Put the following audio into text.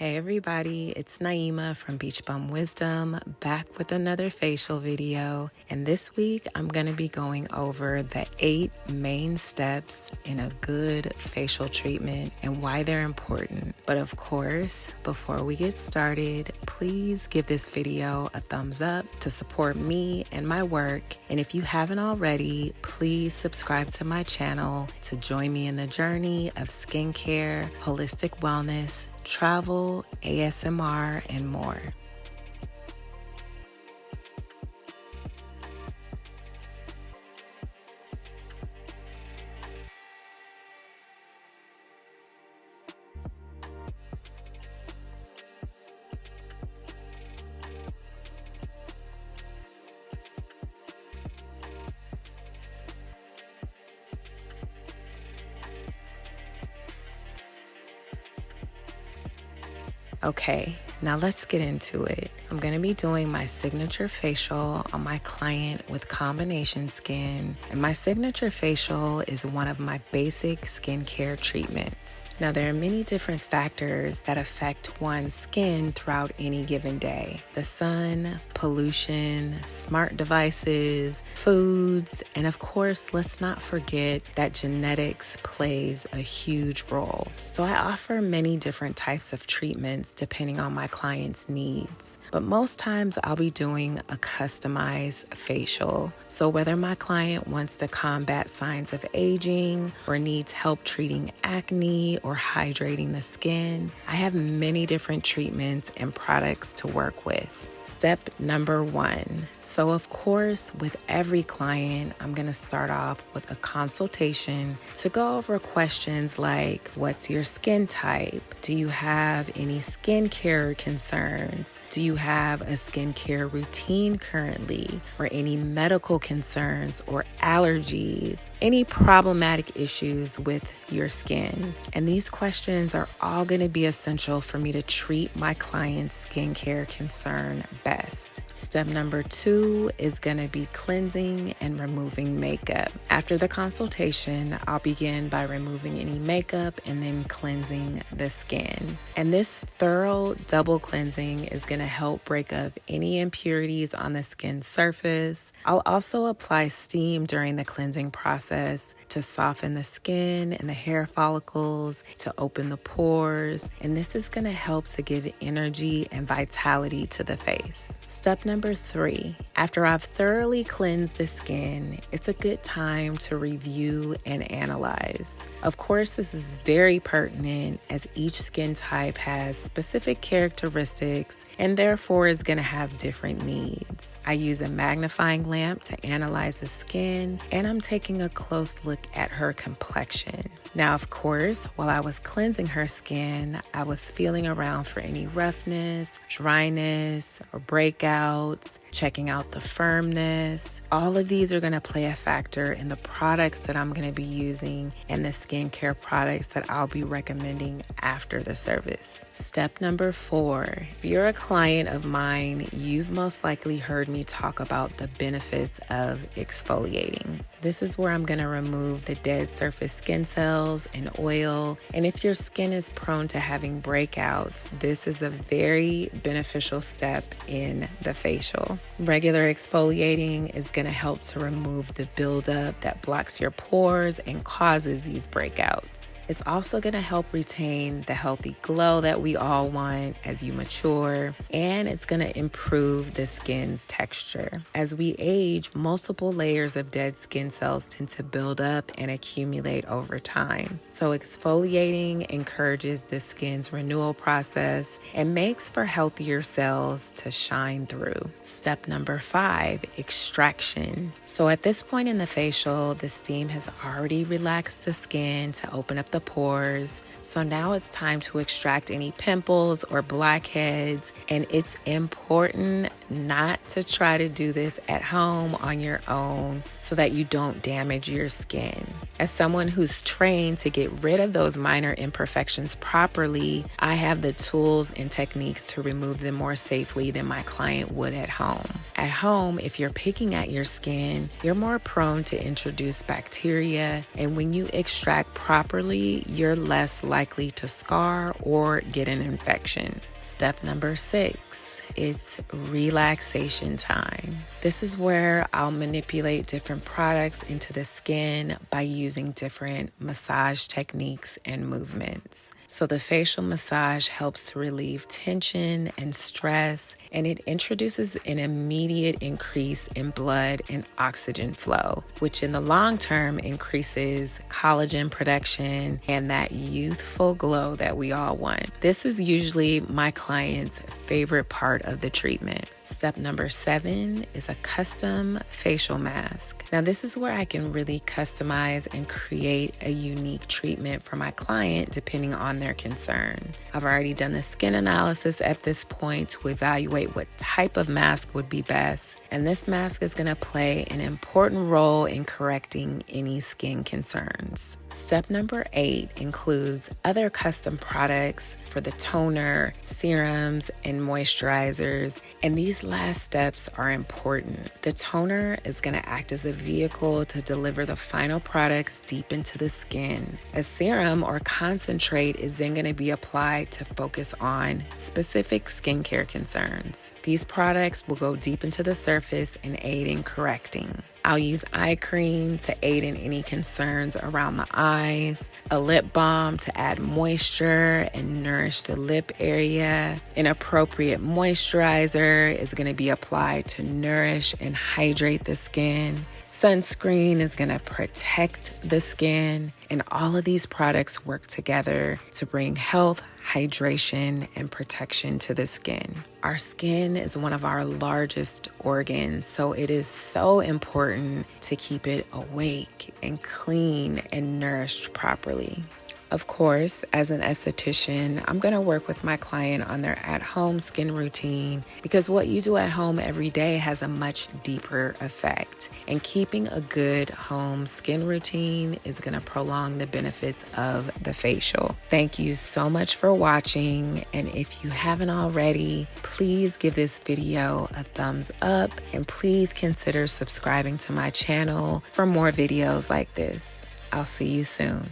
Hey everybody, it's Naima from Beachbum Wisdom, back with another facial video. And this week I'm going to be going over the 8 main steps in a good facial treatment and why they're important. But of course, before we get started, please give this video a thumbs up to support me and my work. And if you haven't already, please subscribe to my channel to join me in the journey of skincare, holistic wellness, travel, ASMR, and more. Okay, now let's get into it. I'm going to be doing my signature facial on my client with combination skin, and my signature facial is one of my basic skincare treatments. Now, there are many different factors that affect one's skin throughout any given day. The sun, pollution, smart devices, foods, and of course, let's not forget that genetics plays a huge role. So I offer many different types of treatments depending on my client's needs. But most times I'll be doing a customized facial. So whether my client wants to combat signs of aging or needs help treating acne or hydrating the skin, I have many different treatments and products to work with. Step number 1. So of course, with every client, I'm going to start off with a consultation to go over questions like, what's your skin type? Do you have any skincare concerns? Do you have a skincare routine currently? Or any medical concerns or allergies? Any problematic issues with your skin? And these questions are all going to be essential for me to treat my client's skincare concern best. Step number 2 is going to be cleansing and removing makeup. After the consultation, I'll begin by removing any makeup and then cleansing the skin. And this thorough double cleansing is going to help break up any impurities on the skin surface. I'll also apply steam during the cleansing process to soften the skin and the hair follicles, to open the pores, and this is going to help to give energy and vitality to the face. Step number 3, after I've thoroughly cleansed the skin, it's a good time to review and analyze. Of course, this is very pertinent as each skin type has specific characteristics and therefore is going to have different needs. I use a magnifying lamp to analyze the skin, and I'm taking a close look at her complexion. Now, of course, while I was cleansing her skin, I was feeling around for any roughness, dryness, or breakouts, checking out the firmness. All of these are going to play a factor in the products that I'm going to be using and the skincare products that I'll be recommending after the service. Step number 4, if you're a client of mine, you've most likely heard me talk about the benefits of exfoliating. This is where I'm going to remove the dead surface skin cells and oil. And if your skin is prone to having breakouts, this is a very beneficial step in the facial. Regular exfoliating is going to help to remove the buildup that blocks your pores and causes these breakouts. It's also going to help retain the healthy glow that we all want as you mature, and it's going to improve the skin's texture. As we age, multiple layers of dead skin cells tend to build up and accumulate over time. So exfoliating encourages the skin's renewal process and makes for healthier cells to shine through. Step number 5, extraction. So at this point in the facial, the steam has already relaxed the skin to open up the pores. So now it's time to extract any pimples or blackheads, and it's important not to try to do this at home on your own so that you don't damage your skin. As someone who's trained to get rid of those minor imperfections properly, I have the tools and techniques to remove them more safely than my client would at home. At home, if you're picking at your skin, you're more prone to introduce bacteria, and when you extract properly, usually you're less likely to scar or get an infection. Step number 6, it's relaxation time. This is where I'll manipulate different products into the skin by using different massage techniques and movements. So the facial massage helps to relieve tension and stress, and it introduces an immediate increase in blood and oxygen flow, which in the long term increases collagen production and that youthful glow that we all want. This is usually my client's favorite part of the treatment. Step number 7 is a custom facial mask. Now, this is where I can really customize and create a unique treatment for my client depending on their concern. I've already done the skin analysis at this point to evaluate what type of mask would be best, and this mask is going to play an important role in correcting any skin concerns. Step number 8 includes other custom products for the toner, serums, and moisturizers, and these last steps are important. The toner is going to act as a vehicle to deliver the final products deep into the skin. A serum or concentrate is then going to be applied to focus on specific skincare concerns. These products will go deep into the surface and aid in correcting. I'll use eye cream to aid in any concerns around the eyes, a lip balm to add moisture and nourish the lip area. An appropriate moisturizer is going to be applied to nourish and hydrate the skin. Sunscreen is going to protect the skin, and all of these products work together to bring health, hydration, and protection to the skin. Our skin is one of our largest organs, so it is so important to keep it awake and clean and nourished properly. Of course, as an esthetician, I'm going to work with my client on their at-home skin routine because what you do at home every day has a much deeper effect. And keeping a good home skin routine is going to prolong the benefits of the facial. Thank you so much for watching. And if you haven't already, please give this video a thumbs up and please consider subscribing to my channel for more videos like this. I'll see you soon.